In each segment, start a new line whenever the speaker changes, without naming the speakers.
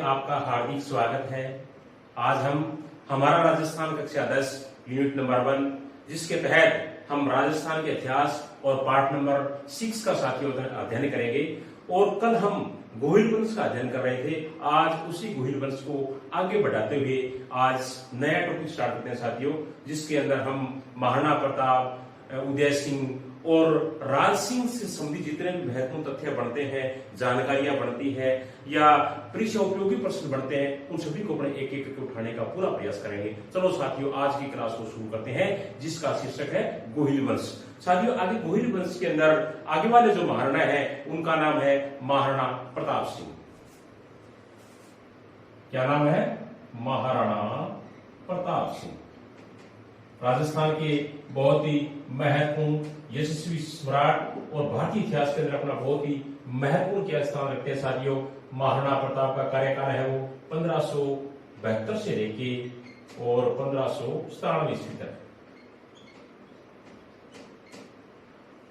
आपका हार्दिक स्वागत है। आज हम हमारा राजस्थान कक्षा 10 यूनिट नंबर 1 जिसके तहत हम राजस्थान के इतिहास और पाठ नंबर 6 का साथियों अध्ययन करेंगे। और कल हम गोहिल वंश का अध्ययन कर रहे थे। आज उसी गोहिल वंश को आगे बढ़ाते हुए आज नया टॉपिक स्टार्ट करते हैं साथियों, जिसके अंदर हम महाराणा प्रताप, उदय सिंह और राज सिंह से संबंधित जितने भी महत्वपूर्ण तथ्य बनते हैं, जानकारियां बनती है या परीक्षा उपयोगी प्रश्न बनते हैं, उन सभी को अपने एक एक करके उठाने का पूरा प्रयास करेंगे। चलो साथियों, आज की क्लास को शुरू करते हैं, जिसका शीर्षक है गोहिल वंश। साथियों, आगे गोहिल वंश के अंदर आगे वाले जो महाराणा है उनका नाम है महाराणा प्रताप सिंह। क्या नाम है? महाराणा प्रताप सिंह। राजस्थान के बहुत ही महत्वपूर्ण यशस्वी सम्राट और भारतीय इतिहास के अंदर अपना बहुत ही महत्वपूर्ण क्या स्थान रखते हैं साथियों। महाराणा प्रताप का कार्यकाल है वो 1572 से लेके और 1597 ईस्वी तक,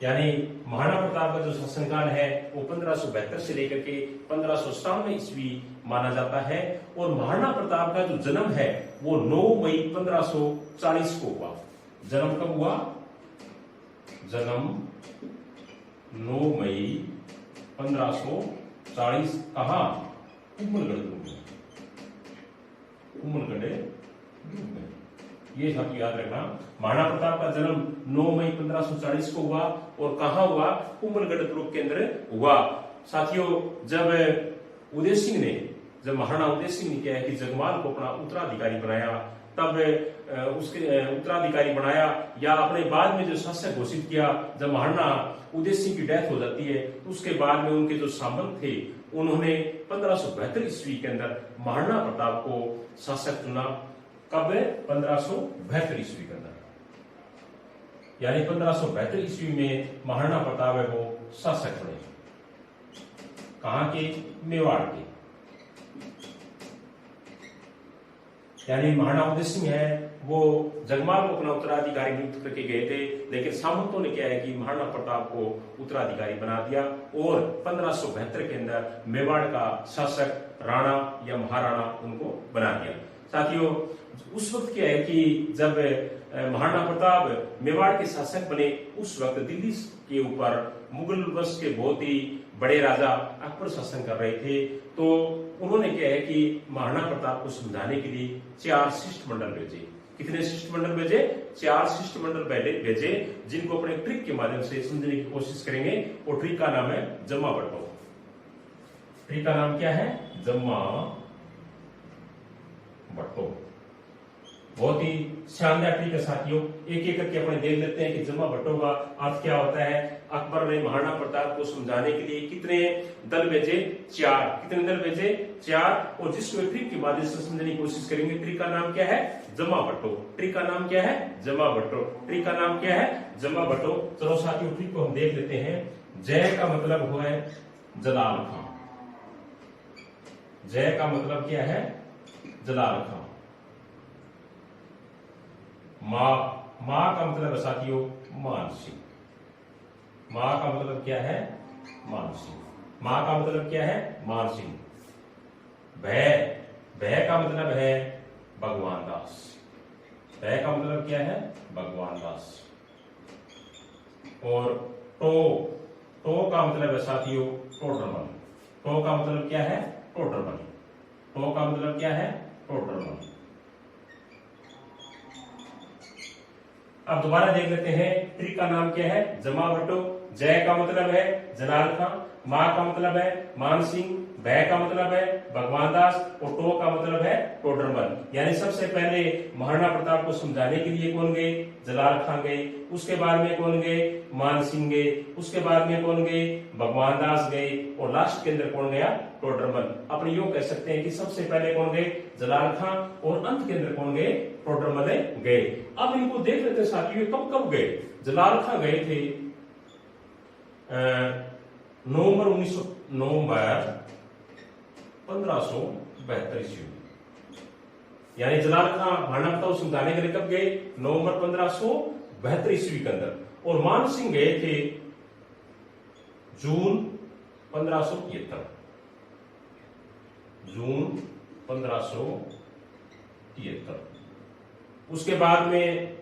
यानी महाराणा प्रताप का जो शासनकाल है वो 1572 से लेकर के 1597 ईस्वी माना जाता है। और महाराणा प्रताप का जो जन्म है वो 9 मई 1540 को हुआ। जन्म कब हुआ? जन्म 9 मई 1540। कहां? उमलगढ़ दुर्ग में। उमलगढ़ दुर्ग में। ये साथ याद रखना, महाराणा प्रताप का जन्म 9 मई 1540 को हुआ और कहां हुआ? उमलगढ़ दुर्ग के अंदर हुआ। साथियों, जब उदय सिंह ने, जब महाराणा उदय सिंह ने क्या है कि जगमाल को अपना उत्तराधिकारी बनाया, तब उसके उत्तराधिकारी बनाया या अपने बाद में जो शासक घोषित किया, जब महाराणा उदय सिंह की डेथ हो जाती है तो उसके बाद में उनके जो सामंत थे उन्होंने 1572 ईस्वी के अंदर महाराणा प्रताप को शासक चुना। कब? 1572 ईस्वी के अंदर, यानी 1572 ईस्वी में महाराणा प्रताप है वो शासक बने। कहां के? मेवाड़ के। यानी महाराणा उदय सिंह है वो जगमाल को अपना उत्तराधिकारी नियुक्त करके गए थे, लेकिन सामंतों ने क्या है कि महाराणा प्रताप को उत्तराधिकारी बना दिया और 1572 के अंदर मेवाड़ का शासक राणा या महाराणा उनको बना दिया। साथियों, उस वक्त क्या है कि जब महाराणा प्रताप मेवाड़ के शासक बने, उस वक्त दिल्ली के ऊपर मुगल वंश के बहुत ही बड़े राजा अकबर शासन कर रहे थे। तो उन्होंने क्या है कि महाराणा प्रताप को समझाने के लिए 4 शिष्टमंडल भेजे। कितने शिष्टमंडल भेजे? 4 शिष्टमंडल भेजे, जिनको अपने ट्रिक के माध्यम से समझने की कोशिश करेंगे। और ट्रिक का नाम है जम्मा बट्टो। ट्रिक का नाम क्या है? जम्मा बट्टो। बहुत ही शानदार ट्रिक है साथियों। एक एक करके अपने देख लेते हैं कि जम्मा बट्टो का अर्थ क्या होता है। अकबर ने महाराणा प्रताप को समझाने के लिए कितने दल भेजे? 4। कितने दल भेजे? 4। और जिसको ट्रिक के माध्यम से समझने की कोशिश करेंगे। ट्रिक का नाम क्या है? जम्मा बट्टो। ट्रिक का नाम क्या है? जम्मा बट्टो। ट्रिक का नाम क्या है? जम्मा बट्टो। चलो साथियों, ट्रिक को हम देख लेते हैं। जय का मतलब हुआ है जलाल खां। जय का मतलब क्या है? जलाल खां। मां का मतलब है साथियों मान सिंह। मां का मतलब क्या है? मान सिंह। मां का मतलब क्या है? मान सिंह। भय का मतलब है भगवान दास। भय का मतलब क्या है? भगवान दास। और टो का मतलब है साथियों टोडरमल। टो का मतलब क्या है? टोडरमल। टो का मतलब क्या है? टोडरमल। अब दोबारा देख लेते हैं। ट्रिक का नाम क्या है? जम्मा बट्टो। जय का मतलब है जलाल खां। मां का मतलब है मान सिंह। भय का मतलब है भगवान दास। और टो का मतलब है टोडरमल। यानी सबसे पहले महाराणा प्रताप को समझाने के लिए कौन गए? जलाल खां गए। उसके बाद में कौन गए? मान सिंह गए। उसके बाद में कौन गए? भगवान दास गए। और लास्ट के अंदर कौन गया? टोडरमल। अपने यूं कह सकते हैं कि सबसे पहले कौन गए? जलाल खां। और अंत के अंदर कौन गए? टोडरमल गए। अब इनको देख लेते साथियों, कब कब गए? जलाल खां गए थे नवंबर 1572 ईस्वी। यानी जलाल खां महाराणा प्रताप समझाने के लिए कब गए? नवंबर 1572 ईस्वी के अंदर। और मान सिंह गए थे जून 1573। जून 1573। उसके बाद में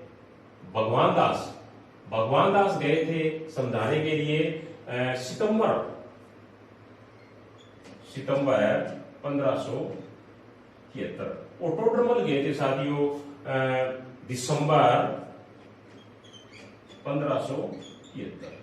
भगवान दास गए थे समझाने के लिए सितंबर 1573। और टोडरमल गए थे साथियों दिसंबर 1573।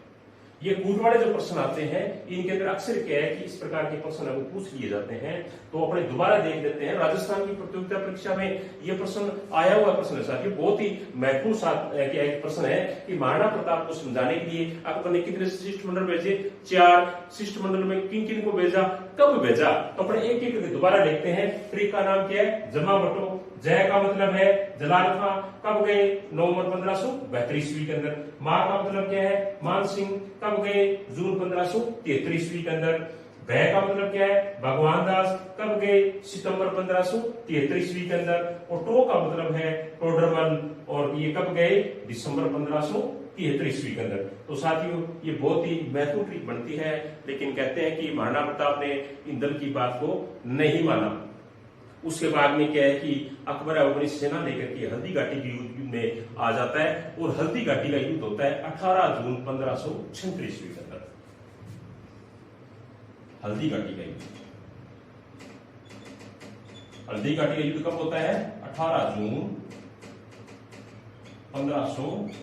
ये कूट वाले जो प्रश्न आते हैं इनके अंदर अक्सर क्या है कि इस प्रकार के प्रश्न अगर पूछ लिए जाते हैं तो अपने दोबारा देख लेते हैं। राजस्थान की प्रतियोगिता परीक्षा में ये प्रश्न आया हुआ प्रश्न है साथियों, बहुत ही महत्वपूर्ण क्या एक प्रश्न है कि महाराणा प्रताप को समझाने के लिए अकबर ने कितने शिष्टमंडल भेजे, 4 शिष्टमंडल में किन किन को भेजा, कब भेजा, तो अपने एक एक करके दोबारा देखते हैं। ट्रिक का नाम क्या है, जमा बटो। जय का मतलब है जलाल खां, कब गए, नवंबर 1572 ईस्वी के अंदर। मां का मतलब क्या है, मान सिंह, कब गए, जून 1573 ईस्वी के अंदर। भय का मतलब क्या है, भगवान दास, कब गए, सितंबर 1573 ईस्वी के अंदर। और टो का मतलब है टोडरमल, और ये कब गए, दिसंबर 1573 ईस्वी के अंदर। तो साथियों ये बहुत ही महत्वपूर्ण ट्रिक बनती है, लेकिन कहते हैं कि महाराणा प्रताप ने इन दल की बात को नहीं माना। उसके बाद में क्या है कि अकबर अपनी सेना लेकर के हल्दी घाटी के युद्ध में आ जाता है, और हल्दी घाटी का युद्ध होता है 18 जून 1536 ईस्वी के अंदर। हल्दी घाटी का युद्ध, हल्दी घाटी का युद्ध कब होता है, 18 जून 1536।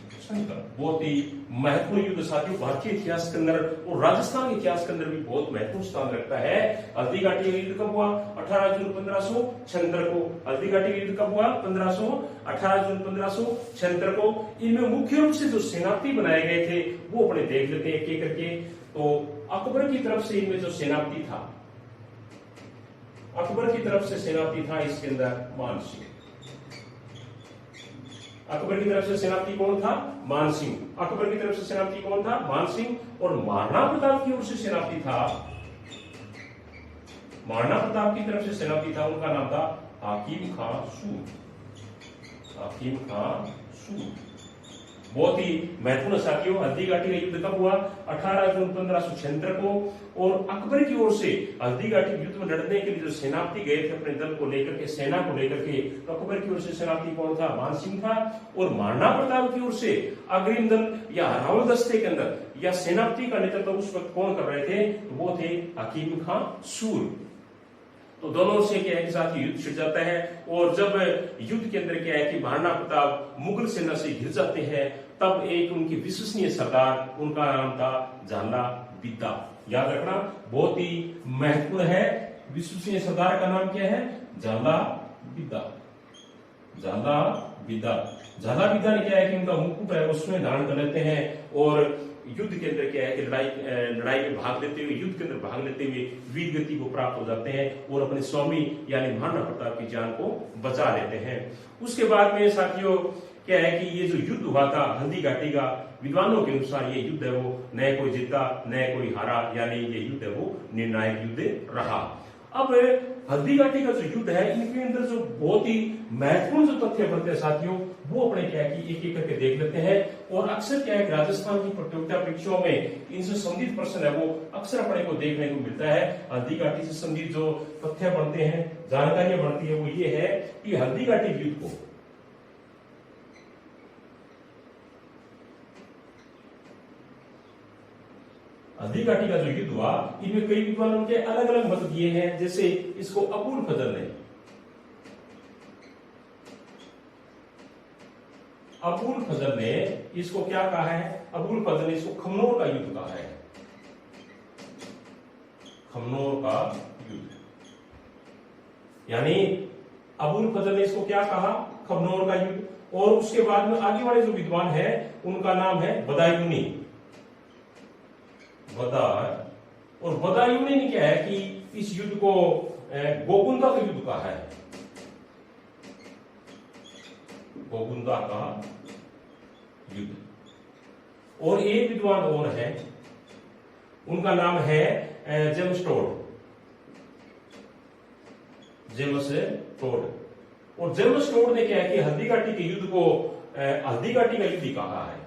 बहुत ही महत्वपूर्ण युद्ध साथियों भारतीय इतिहास के अंदर और राजस्थान के इतिहास के अंदर भी बहुत महत्वपूर्ण स्थान रखता है। हल्दी घाटी का युद्ध कब हुआ, 18 जून 1576 को। हल्दी घाटी का युद्ध कब हुआ, 18 जून 1576 को। इनमें मुख्य रूप से जो सेनापति बनाए गए थे वो अपने देख लेते हैं एक एक करके। तो अकबर की तरफ से इनमें जो सेनापति था, अकबर की तरफ से सेनापति था इसके अंदर मान सिंह। अकबर की तरफ से सेनापति कौन था, मान सिंह। अकबर की तरफ से सेनापति कौन था, मान सिंह। और महाराणा प्रताप की ओर से सेनापति था, महाराणा प्रताप की तरफ से सेनापति था, उनका नाम था हाकिम खां सूर। हाकिम खां सूर बहुत ही महत्वपूर्ण साथियों। हल्दी घाटी का युद्ध कब हुआ, 18 जून 1576 को। और अकबर की ओर से हल्दी घाटी युद्ध में लड़ने के लिए जो सेनापति गए थे अपने दल को लेकर के, सेना को लेकर के, तो अकबर की ओर से सेनापति कौन था, मान सिंह था। और महाराणा प्रताप की ओर से अग्रिम दल या हरावल दस्ते के अंदर या सेनापति का नेतृत्व उस वक्त कौन कर रहे थे, तो वो थे हकीम खां सूर। तो दोनों से क्या है कि साथ युद्ध छिड़ जाता है। और जब युद्ध के अंदर क्या है कि महाराणा प्रताप मुगल सेना से घिर जाते हैं, तब एक उनकी विश्वसनीय सरदार, उनका नाम था झाला विद्या। याद रखना बहुत ही महत्वपूर्ण है, विश्वसनीय सरदार का नाम क्या है, झाला विद्या। झाला विद्या, झाला विद्या ने क्या है कि उनका मुकुट है उसमें धारण कर लेते हैं, और युद्ध के अंदर क्या है कि लड़ाई में भाग लेते हुए, युद्ध के अंदर भाग लेते हुए वीर गति को प्राप्त हो जाते हैं और अपने स्वामी यानी महाराणा प्रताप की जान को बचा लेते हैं। उसके बाद में साथियों क्या है कि ये जो युद्ध हुआ था हल्दी घाटी का, विद्वानों के अनुसार ये युद्ध है वो न कोई जीता न कोई हारा, यानी ये युद्ध है वो निर्णायक युद्ध रहा। अब हल्दी घाटी का जो युद्ध है इनके अंदर जो बहुत ही महत्वपूर्ण जो तथ्य बनते हैं साथियों, वो अपने क्या है कि एक एक करके देख लेते हैं। और अक्सर क्या है राजस्थान की प्रतियोगिता परीक्षाओं में इनसे संबंधित प्रश्न है वो अक्सर अपने को देखने को मिलता है। हल्दी घाटी से संबंधित जो तथ्य बनते हैं, जानकारियां बनती है, वो ये है कि हल्दी घाटी युद्ध को हल्दी घाटी का जो युद्ध हुआ इनमें कई विद्वानों के अलग अलग मत दिए हैं। जैसे इसको अबुल फजल ने इसको क्या कहा है, अबुल फजल ने इसको खमनोर का युद्ध कहा है, खमनोर का युद्ध। यानी अबुल फजल ने इसको क्या कहा, खमनोर का युद्ध। और उसके बाद में आगे वाले जो विद्वान है उनका नाम है बदायूनी। और बदायूनी ने क्या है कि इस युद्ध को गोगुंदा का युद्ध कहा है, गोगुंदा का युद्ध। और एक विद्वान और है, उनका नाम है जेम्स टोड। और जेम्स टोड ने क्या है कि हल्दी घाटी के युद्ध को हल्दी घाटी का युद्ध कहा है,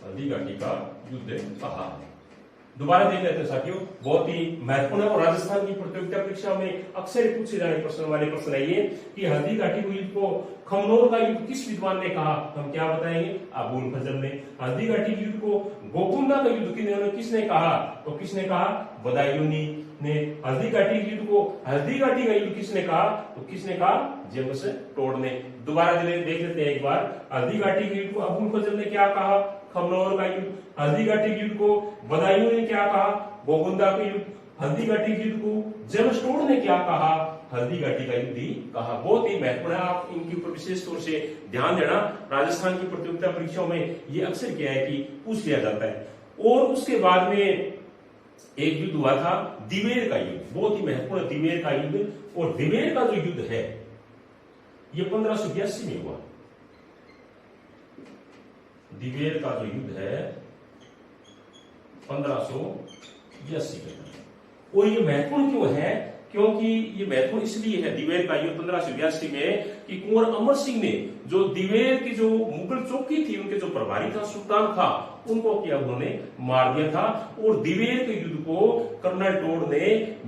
हल्दी घाटी का युद्ध कहा है। दोबारा देख लेते हैं साथियों, बहुत ही महत्वपूर्ण है और राजस्थान की प्रतियोगिता परीक्षा में अक्सर पूछे जाने प्रश्न वाले प्रश्न है ये कि हल्दी घाटी को युद्ध को खमनोर का युद्ध किस विद्वान ने कहा? हम क्या बताएंगे? अबुल फजल ने। हल्दी घाटी के युद्ध को गोकुंडा का युद्ध किसने कहा? तो किसने कहा? बदायूनी ने। हल्दी घाटी के युद्ध को हल्दी घाटी का युद्ध किसने कहा? तो किसने कहा? जेम्स टोड ने। दोबारा देख लेते हैं एक बार, हल्दी घाटी के युद्ध को अबुल फजल ने क्या कहा? खमनोर का युद्ध। हल्दी घाटी के युद्ध को बदायूं ने क्या कहा? गोकुंदा का युद्ध। हल्दी घाटी के युद्ध को जेम्स टोड ने क्या कहा? हल्दी घाटी का युद्ध ही कहा। बहुत ही महत्वपूर्ण है, आप इनके ऊपर विशेष तौर से ध्यान देना। राजस्थान की प्रतियोगिता परीक्षाओं में ये अक्सर क्या है कि पूछ लिया जाता है। और उसके बाद में एक युद्ध हुआ था दिवेर का युद्ध, बहुत ही महत्वपूर्ण दिवेर का युद्ध। और दिवेर का जो युद्ध है ये 1582 में हुआ। दिवेर का जो युद्ध है 1582 में। और ये महत्वपूर्ण क्यों है? क्योंकि ये महत्वपूर्ण इसलिए है दिवेर का युद्ध 1582 में कि कुंवर अमर सिंह ने जो दिवेर की जो मुगल चौकी थी, उनके जो प्रभारी था सुल्तान था, उनको क्या उन्होंने मार दिया था। और दिवेर के युद्ध को कर्नल टोड ने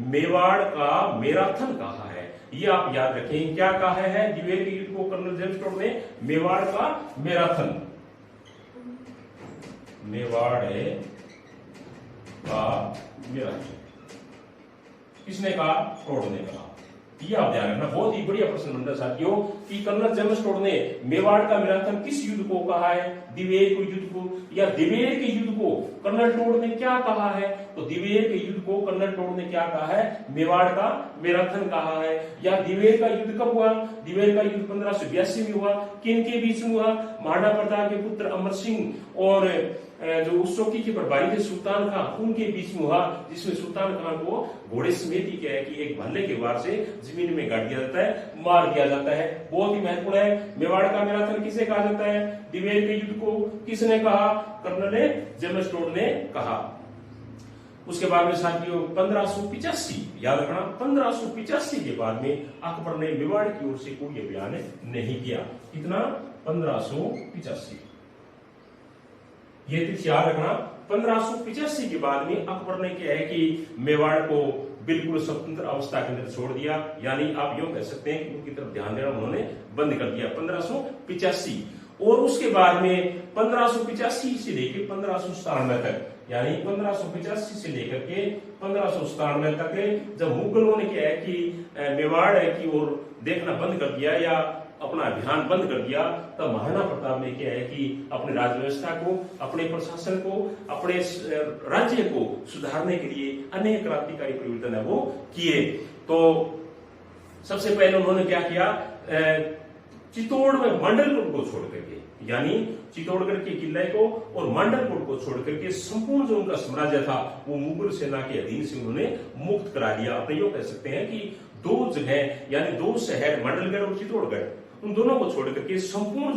मेवाड़ का मैराथन कहा है। ये आप याद रखें, क्या कहा है? दिवेर के युद्ध को कर्नल जेम्स टोड ने मेवाड़ का मैराथन, मेवाड़ का मैराथन किसने कहा? टोड ने कहा। ये आप ध्यान रखना, बहुत ही बढ़िया प्रश्न बनता है साथियों कि कर्नल जेम्स टोड ने मेवाड़ का मैराथन किस युद्ध को कहा है? दिवेर के युद्ध को। या दिवेर के युद्ध को कर्नल टोड ने क्या कहा है? तो दिवेर के युद्ध को कर्नल टोड ने क्या कहा है? मेवाड़ का मैराथन कहा है। या दिवेर का युद्ध कब हुआ? दिवेर का युद्ध 1582 में हुआ। किन के बीच में हुआ? महाराणा प्रताप के पुत्र अमर सिंह और जो उस चौकी के प्रभारी थे सुल्तान खां, उनके बीच में हुआ, जिसमें सुल्तान खां को घोड़े समेत ही क्या है कि एक भाले के वार से जमीन में गाड़ दिया जाता है, मार दिया जाता है। बहुत ही महत्वपूर्ण है। मेवाड़ का मैराथन किसे कहा जाता है? दिवेर के युद्ध को किसने कहा? कर्नल जेम्स टोड ने कहा। उसके बाद में साथियों 1585, याद रखना, 1585 के बाद में अकबर ने मेवाड़ की ओर से कोई अभियान नहीं किया। कितना? 1585। ये तिथि याद रखना। 1585 के बाद में अकबर ने क्या है कि मेवाड़ को बिल्कुल स्वतंत्र अवस्था के अंदर छोड़ दिया, यानी आप यूं कह सकते हैं कि उनकी तरफ ध्यान देना उन्होंने बंद कर दिया 1585। और उसके बाद में 1585 से लेकर 1597 तक, यानी 1585 से लेकर के 1597 तक जब मुगलों ने क्या है कि मेवाड़ की ओर देखना बंद कर दिया या अपना अभियान बंद कर दिया, तब महाराणा प्रताप ने क्या है कि अपने राज्य व्यवस्था को, अपने प्रशासन को, अपने राज्य को सुधारने के लिए अनेक क्रांतिकारी परिवर्तन है वो किए। तो सबसे पहले उन्होंने क्या किया? चित्तौड़ में मंडलकोट को छोड़ करके, यानी चित्तौड़गढ़ के किले को और मंडलकोट को छोड़ करके संपूर्ण जो उनका साम्राज्य था वो मुगल सेना के अधीन से उन्होंने मुक्त करा दिया। अपने यूं कह सकते हैं कि दो जगह यानी दो शहर मंडलगढ़ और चित्तौड़गढ़, उन दोनों को छोड़ करके संपूर्ण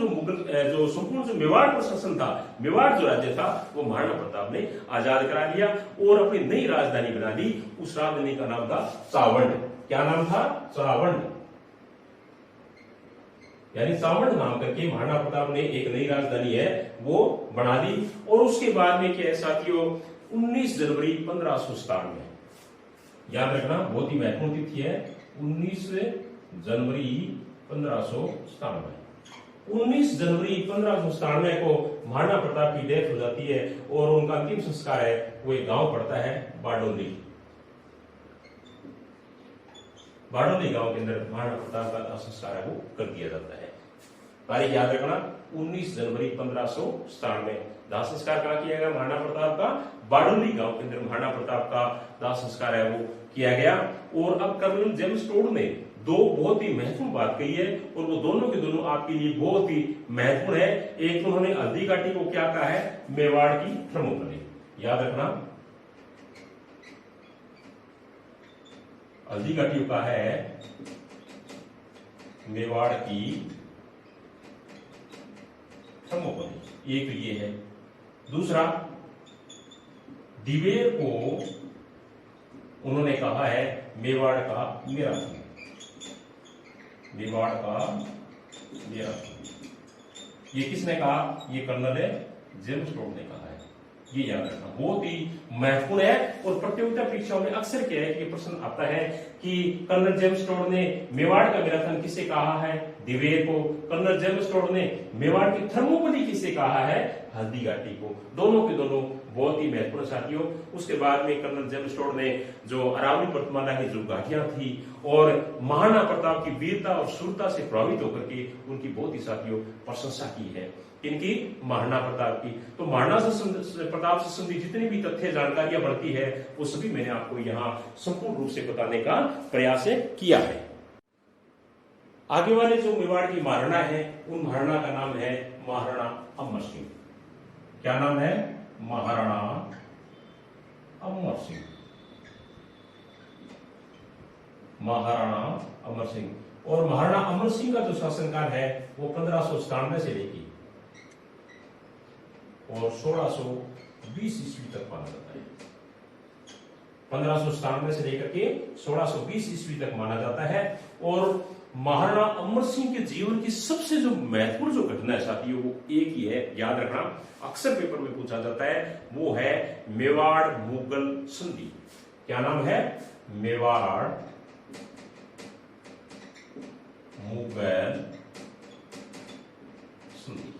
जो मेवाड़ प्रशासन था, मेवाड़ जो राज्य था, वो महाराणा प्रताप ने आजाद करा दिया और अपनी नई राजधानी बना दी। उस राजधानी का नाम था सावंड। क्या नाम था? सावंड। यानी सावंड नाम करके महाराणा प्रताप ने एक नई राजधानी है वो बना दी। और उसके बाद में क्या है साथियों? 19 जनवरी 1597, याद रखना, बहुत ही महत्वपूर्ण तिथि है 19 जनवरी 1597। 19 जनवरी 1597 को महाराणा प्रताप की डेथ हो जाती है और उनका अंतिम संस्कार है वो एक गांव पड़ता है बाडोली। बाडोली गांव के अंदर महाराणा प्रताप का दाह संस्कार है वो कर दिया जाता है। तारीख याद रखना, 19 जनवरी 1597 दाह संस्कार कहाँ किया गया? महाराणा प्रताप का बाडोली गांव के अंदर महाराणा प्रताप का दाह संस्कार है वो किया गया। और अब कर्नल जेम्स टोड ने दो बहुत ही महत्वपूर्ण बात कही है और वो दोनों के दोनों आपके लिए बहुत ही महत्वपूर्ण है। एक तो उन्होंने हल्दी घाटी को क्या कहा है? मेवाड़ की थर्मोपली। याद रखना, हल्दी घाटी का है मेवाड़ की थर्मोपली, एक ये है। दूसरा, दिवेर को उन्होंने कहा है मेवाड़ का मैराथन। मेवाड़ का मैराथन ये किसने कहा? ये कर्नल जेम्स टोड ने कहा है। ये याद रखना बहुत ही महत्वपूर्ण है। और प्रतियोगिता परीक्षाओं में अक्सर क्या है कि प्रश्न आता है कि कर्नल जेम्स टोड ने मेवाड़ का मैराथन किसे कहा है? दिवेर को। कर्नल जेम्स टोड ने मेवाड़ की थर्मोपली किसे कहा है? हल्दी घाटी को। दोनों के दोनों बहुत ही महत्वपूर्ण साथियों। उसके बाद में कर्नल जेम्स टोड ने जो अरावली पर्वतमाला की जो घाटियां थी और महाराणा प्रताप की वीरता और शूरता से प्रभावित होकर के उनकी बहुत ही साथियों प्रशंसा की है। इनकी महाराणा प्रताप की। तो महाराणा प्रताप से संबंधित जितनी भी तथ्य जानकारियां बढ़ती है वो सभी मैंने आपको यहाँ संपूर्ण रूप से बताने का प्रयास किया है। आगे वाले जो मेवाड़ की महाराणा है उन महाराणा का नाम है महाराणा अमर सिंह। क्या नाम है? महाराणा अमर सिंह। महाराणा अमर सिंह। और महाराणा अमर सिंह का जो शासनकाल है वो 1597 से लेकर और 1620 ईस्वी तक माना जाता है। 1597 से लेकर के 1620 ईस्वी तक माना जाता है। और महाराणा अमर सिंह के जीवन की सबसे जो महत्वपूर्ण जो घटना है साथियों वो एक ही है, याद रखना, अक्सर पेपर में पूछा जाता है, वो है मेवाड़ मुगल संधि। क्या नाम है? मेवाड़ मुगल संधि।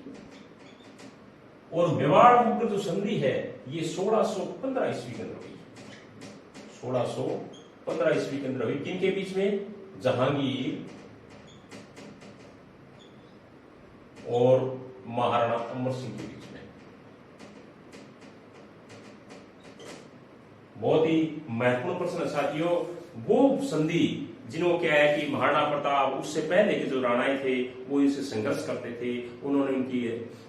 और मेवाड़ मुगल जो संधि है ये 1615 ईस्वी के अंदर हुई। 1615 ईस्वी के अंदर हुई। किनके बीच में? जहांगीर और महाराणा अमर सिंह के बीच में। बहुत ही महत्वपूर्ण प्रश्न साथियों। वो संधि जिन्हों क्या है कि महाराणा प्रताप उससे पहले के जो राणाएं थे वो इनसे संघर्ष करते थे। उन्होंने उनकी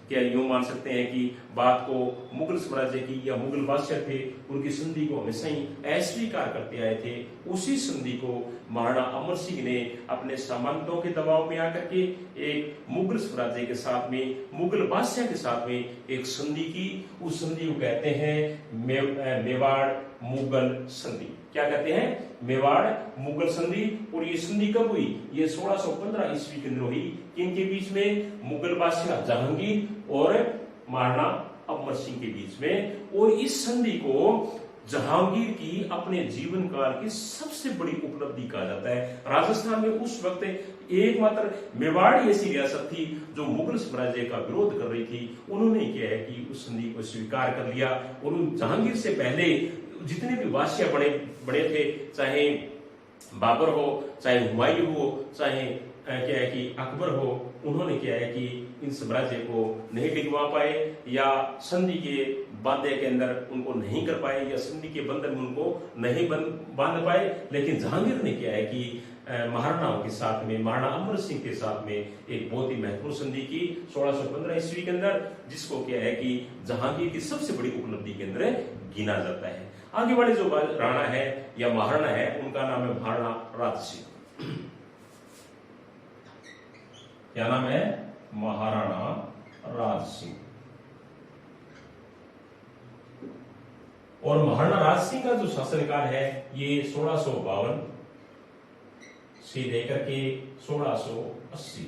क्या यूं मान सकते हैं कि बात को मुगल साम्राज्य की या मुगल बादशाह थे उनकी संधि को हमेशा ही अस्वीकार करते आए थे। उसी संधि को महाराणा अमर सिंह ने अपने सामंतों के दबाव में आकर के एक मुगल साम्राज्य के साथ में, मुगल बादशाह के साथ में एक संधि की। उस संधि को कहते हैं मेवाड़ मुगल संधि। क्या कहते हैं? मेवाड़ मुगल संधि। और ये संधि कब हुई? ये 1615 ईस्वी के अंदर हुई। किनके बीच में? मुगल बादशाह जहांगीर और महाराणा अमर सिंह के बीच में। और इस संधि को जहांगीर की अपने जीवन काल की सबसे बड़ी उपलब्धि कहा जाता है। राजस्थान में उस वक्त एकमात्र मेवाड़ ऐसी रियासत थी जो मुगल साम्राज्य का विरोध कर रही थी। उन्होंने क्या है कि उस संधि को स्वीकार कर लिया। और जहांगीर से पहले जितने भी बादशाह बड़े थे, चाहे बाबर हो, चाहे हुमायूं हो, चाहे क्या है कि अकबर हो, उन्होंने क्या है कि इन साम्राज्य को नहीं टिकवा पाए या संधि के बाध्य के अंदर उनको नहीं कर पाए या संधि के बंधन में उनको नहीं बांध पाए। लेकिन जहांगीर ने क्या है कि महाराणाओं के साथ में, महाराणा अमर सिंह के साथ में एक बहुत ही महत्वपूर्ण संधि की 1615 ईस्वी के अंदर, जिसको क्या है कि जहांगीर की सबसे बड़ी उपलब्धि के अंदर गिना जाता है। आगे वाले जो राणा है या महाराणा है उनका नाम है महाराणा राज सिंह। क्या नाम है? महाराणा राज सिंह। और महाराणा राज सिंह का जो शासनकाल है ये 1652 से लेकर के 1680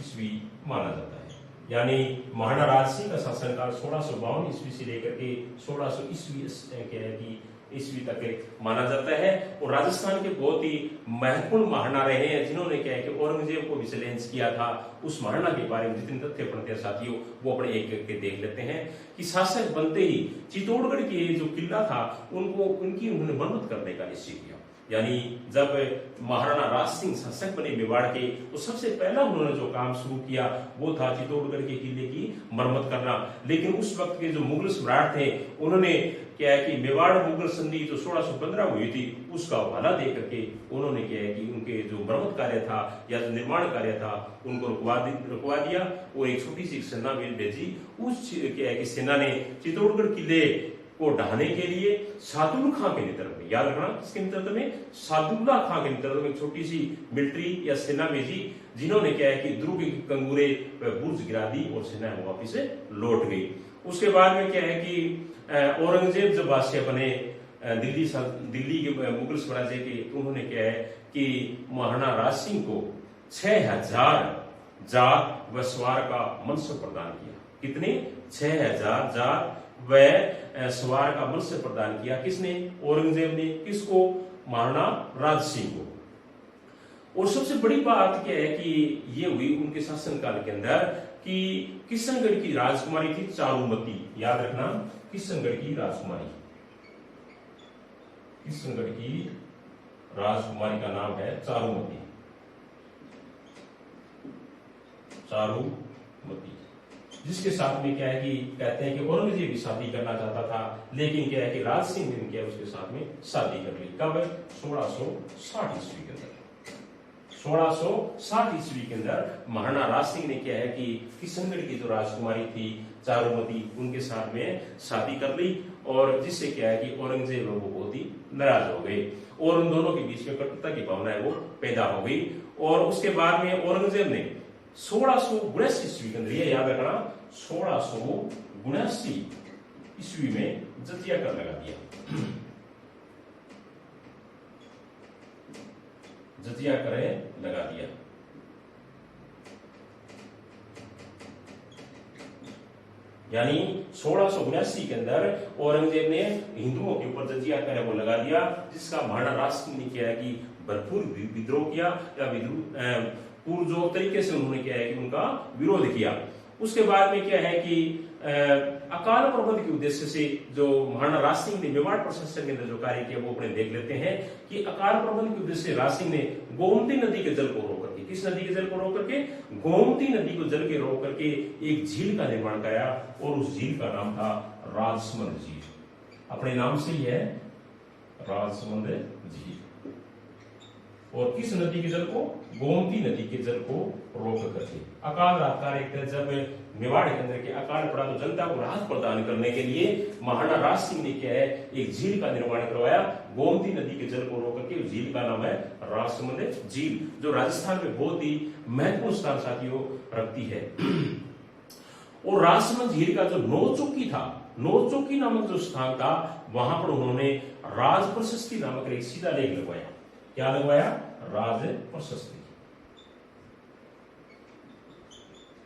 ईस्वी माना जाता है। यानी महाराणा राज सिंह का शासनकाल 1652 ईस्वी से लेकर के 1600 ईस्वी तक माना जाता है। और राजस्थान के बहुत ही महत्वपूर्ण महाराणा रहे हैं जिन्होंने क्या है कि औरंगजेब को भी चैलेंज किया था। उस महाराणा के बारे में जितने तथ्य पढ़ते हैं साथियों वो अपने एक करके देख लेते हैं कि शासक बनते ही चित्तौड़गढ़ के जो किला था उन्होंने मरम्मत करने का निश्चय किया। यानी जब महाराणा राज सिंह शासक बने मेवाड़ के तो सबसे पहला उन्होंने जो काम शुरू किया वो था चित्तौड़गढ़ के किले की मरम्मत करना। लेकिन उस वक्त के जो मुगल सम्राट थे उन्होंने क्या है कि मेवाड़ मुगल संधि जो 1615 हुई थी उसका हवाला दे करके उन्होंने क्या है कि उनके जो मरम्मत कार्य था या जो निर्माण कार्य था उनको रुकवा दिया और एक छोटी सी सेना भेजी। उस क्या है कि सेना ने चित्तौड़गढ़ किले को ढाने के लिए सादुल खां के नेतृत्व में, याद रखना किसके नेतृत्व में? सादुल्ला खां के नेतृत्व में छोटी सी मिलिट्री या सेना भेजी जिन्होंने क्या है कि ध्रुव के कंगूरे बुर्ज गिरा दी और सेना वापिस लौट गई। उसके बाद में क्या है कि औरंगजेब जब बादशाह बने दिल्ली के मुगल साम्राज्य के, तो उन्होंने क्या है कि महाराणा राज सिंह को 6000 जात व सवार का मनसब प्रदान किया। कितने 6000 जात व सवार का मत्स्य प्रदान किया। किसने? औरंगजेब ने। किसको? महाराणा राज सिंह को। और सबसे बड़ी बात क्या है कि ये हुई उनके शासनकाल के अंदर कि किशनगढ़ की राजकुमारी थी चारुमती। याद रखना, किशनगढ़ की राजकुमारी, किशनगढ़ की राजकुमारी का नाम है चारुमती, चारुमती, जिसके साथ में क्या है कि कहते हैं कि औरंगजेब भी शादी करना चाहता था, लेकिन क्या है कि राज सिंह ने क्या उसके साथ में शादी कर ली। कब? 1660 ईस्वी के अंदर। 1660 ईस्वी के अंदर महाराणा राज सिंह ने क्या है कि किशनगढ़ की जो राजकुमारी थी चारुमती, उनके साथ में शादी कर ली, और जिससे क्या है कि औरंगजेब वो बहुत ही नाराज हो गए और उन दोनों के बीच में कटुता की भावना है वो पैदा हो गई। और उसके बाद में औरंगजेब ने 1679 ईस्वी के अंदर, ये याद रखना, 1679 ईस्वी में जजिया कर लगा दिया। जजिया करे लगा दिया। यानी 1679 के अंदर औरंगजेब ने हिंदुओं के ऊपर जजिया करे वो लगा दिया, जिसका महाराणा राज सिंह ने क्या है कि भरपूर विद्रोह किया, या पुरजोर तरीके से उन्होंने क्या है कि उनका विरोध किया। उसके बाद में क्या है कि अकाल प्रबंध के उद्देश्य से जो महाराणा राज सिंह ने मेवाड़ प्रशासन के अंदर जो कार्य किया वो अपने देख लेते हैं कि अकाल प्रबंध के उद्देश्य से राज सिंह ने गोमती नदी के जल को रोक करके, किस नदी के जल को रोक करके? गोमती नदी को जल के रोक करके एक झील का निर्माण कराया, और उस झील का नाम था राजसमंद झील। अपने नाम से ही है राजसमंद झील। और किस नदी के जल को? गोमती नदी के जल को रोक करके। अकाल रात कार्य के जब मेवाड़ के अंदर के अकाल पड़ा तो जनता को राहत प्रदान करने के लिए महाराणा राज सिंह ने क्या है एक झील का निर्माण करवाया, गोमती नदी के जल को रोक करके। उस झील का नाम है राजसमंद झील, जो राजस्थान में बहुत ही महत्वपूर्ण स्थान साथियों रखती है। और राजसमंद झील का जो नौचौकी था, नौचौकी नामक जो स्थान था, वहां पर उन्होंने राज प्रशस्ति नामक एक सीधा लेख लगवाया। क्या लगवाया? राज प्रशस्ति,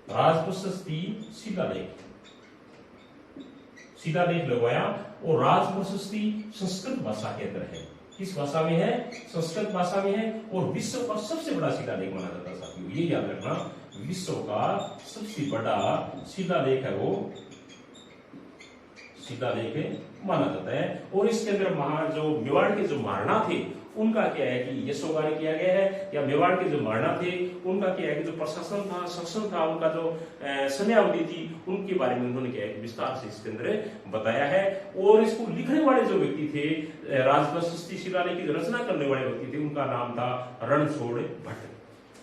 राज प्रशस्ति सीधा लेख लगवाया। और राज प्रशस्ति संस्कृत भाषा के अंदर है। किस भाषा में है? संस्कृत भाषा में है। और विश्व का सबसे बड़ा सीधा लेख माना जाता है साथियों, ये याद रखना, विश्व का सबसे बड़ा सीधा लेख है वो सीधा लेख माना जाता है। और इसके अंदर जो मेवाड़ के जो महाराणा थे उनका क्या है कि यशोगान किया गया है, या मेवाड़ के जो महाराणा थे उनका क्या है कि जो प्रशासन था, शासन था, उनका जो समयावधि थी, उनके बारे में उन्होंने क्या है कि विस्तार से इसके अंदर बताया है। और इसको लिखने वाले जो व्यक्ति थे, राज प्रशस्ति शिलालेख की जो रचना करने वाले व्यक्ति थे, उनका नाम था रणछोड़ भट्ट।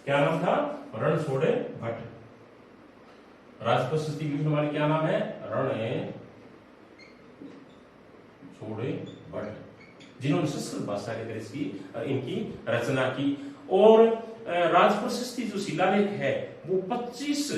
क्या नाम था? रणछोड़ भट्ट। राज प्रशस्ति लिखने वाले क्या नाम है? रणछोड़ भट्ट, जिन्होंने संस्कृत भाषा के तरह की इनकी रचना की। और राज प्रशस्ति जो शिलालेख है वो 25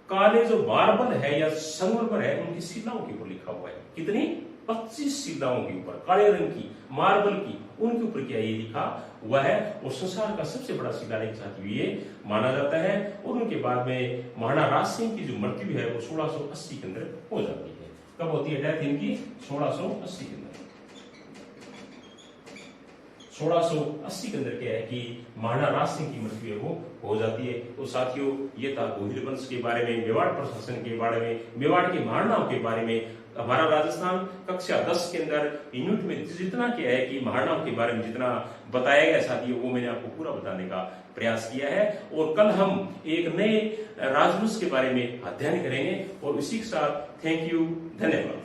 काले जो मार्बल है या संगमरमर है उनकी शिलाओं के ऊपर लिखा हुआ है। कितनी? 25 शिलाओं के ऊपर, काले रंग की, मार्बल की, उनके ऊपर क्या ये लिखा हुआ है। और संसार का सबसे बड़ा शिलालेख साथियों ये माना जाता है। और उनके बाद में महाराणा राज सिंह की जो मृत्यु है वो 1680 के अंदर हो जाती है। कब होती है डेथ इनकी? 1680 के अंदर। 1680 के अंदर क्या है कि महाराणा राज सिंह की मृत्यु है वो हो जाती है। तो साथियों ये था गोहिल वंश के बारे में, मेवाड़ प्रशासन के बारे में, मेवाड़ के महाराणाओं के बारे में। हमारा राजस्थान कक्षा 10 के अंदर यूनिट में जितना क्या है कि महाराणाओं के बारे में जितना बताया गया साथियों, वो मैंने आपको पूरा बताने का प्रयास किया है। और कल हम एक नए राजवंश के बारे में अध्ययन करेंगे। और इसी के साथ थैंक यू, धन्यवाद।